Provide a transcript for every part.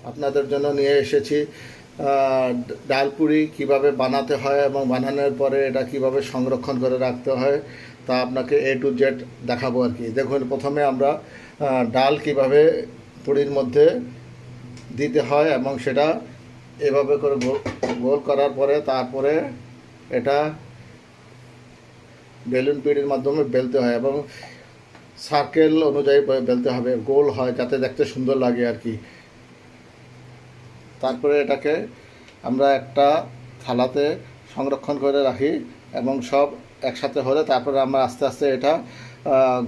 আপনাদের জন্য নিয়ে এসেছি ডাল পুরি কীভাবে বানাতে হয় এবং বানানোর পরে এটা কিভাবে সংরক্ষণ করে রাখতে হয় তা আপনাকে A to Z দেখাবো আর কি। দেখুন, প্রথমে আমরা ডাল কিভাবে পুরির মধ্যে দিতে হয় এবং সেটা এভাবে করে গোল করার পরে তারপরে এটা বেলুন পিড়ির মাধ্যমে বেলতে হয় এবং সার্কেল অনুযায়ী বেলতে হবে, গোল হয় যাতে দেখতে সুন্দর লাগে আর কি। তারপরে এটাকে আমরা একটা থালাতে সংরক্ষণ করে রাখি এবং সব একসাথে হলে তারপরে আমরা আস্তে আস্তে এটা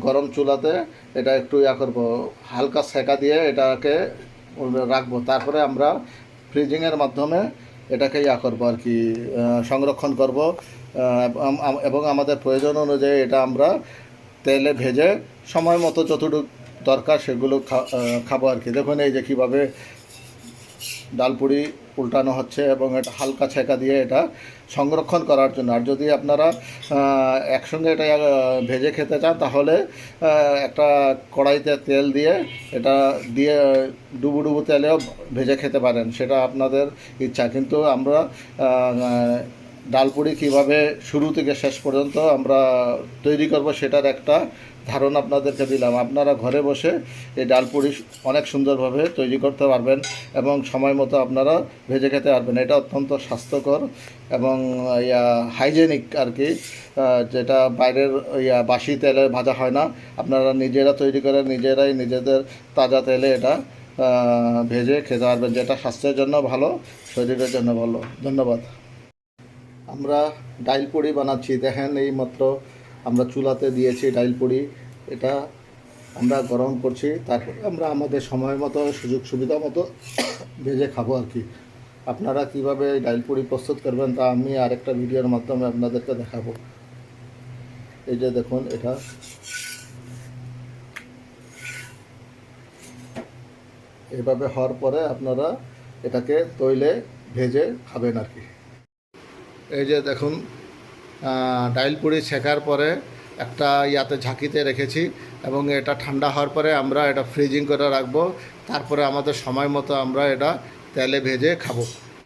গরম চুলাতে এটা একটু করবো, হালকা সেকা দিয়ে এটাকে রাখবো। তারপরে আমরা ফ্রিজিংয়ের মাধ্যমে এটাকে করবো আর কি, সংরক্ষণ করব এবং আমাদের প্রয়োজন অনুযায়ী এটা আমরা তেলে ভেজে সময় মতো যতটুকু দরকার সেগুলো খাবো আর কি। দেখুন এই যে কীভাবে ডালপুরি উল্টানো হচ্ছে এবং এটা হালকা ছেঁকা দিয়ে এটা সংরক্ষণ করার জন্য। আর যদি আপনারা একসঙ্গে এটা ভেজে খেতে চান তাহলে একটা কড়াইতে তেল দিয়ে এটা দিয়ে ডুবু ডুবু তেলেও ভেজে খেতে পারেন, সেটা আপনাদের ইচ্ছা। কিন্তু আমরা ডালপুরি কীভাবে শুরু থেকে শেষ পর্যন্ত আমরা তৈরি করব সেটার একটা ধারণা আপনাদেরকে দিলাম। আপনারা ঘরে বসে এই ডালপুরি অনেক সুন্দরভাবে তৈরি করতে পারবেন এবং সময় মতো আপনারা ভেজে খেতে পারবেন। এটা অত্যন্ত স্বাস্থ্যকর এবং হাইজেনিক আর কি, যেটা বাইরের বাসি তেলে ভাজা হয় না। আপনারা নিজেরা তৈরি করে নিজেরাই নিজেদের তাজা তেলে এটা ভেজে খেতে পারবেন, যেটা স্বাস্থ্যের জন্য ভালো, শরীরের জন্য ভালো। ধন্যবাদ। আমরা ডাইল পুরি বানাচ্ছি, দেখেন এই মাত্র আমরা চুলাতে দিয়েছি ডাইল পুরি, এটা আমরা গরম করছি, তারপরে আমরা আমাদের সময় মতো সুযোগ সুবিধা মতো ভেজে খাবো আর কি। আপনারা কিভাবে ডাইল পুরি প্রস্তুত করবেন তা আমি আরেকটা ভিডিওর মাধ্যমে আপনাদেরকে দেখাবো। এই যে দেখুন, এটা এভাবে হওয়ার পরে আপনারা এটাকে তৈলে ভেজে খাবেন আর কি। এই যে দেখুন, ডাইল পুরি ছেঁকার পরে একটা ঝাঁকিতে রেখেছি এবং এটা ঠান্ডা হওয়ার পরে আমরা এটা ফ্রিজিং করে রাখবো। তারপরে আমাদের সময় মতো আমরা এটা তেলে ভেজে খাবো।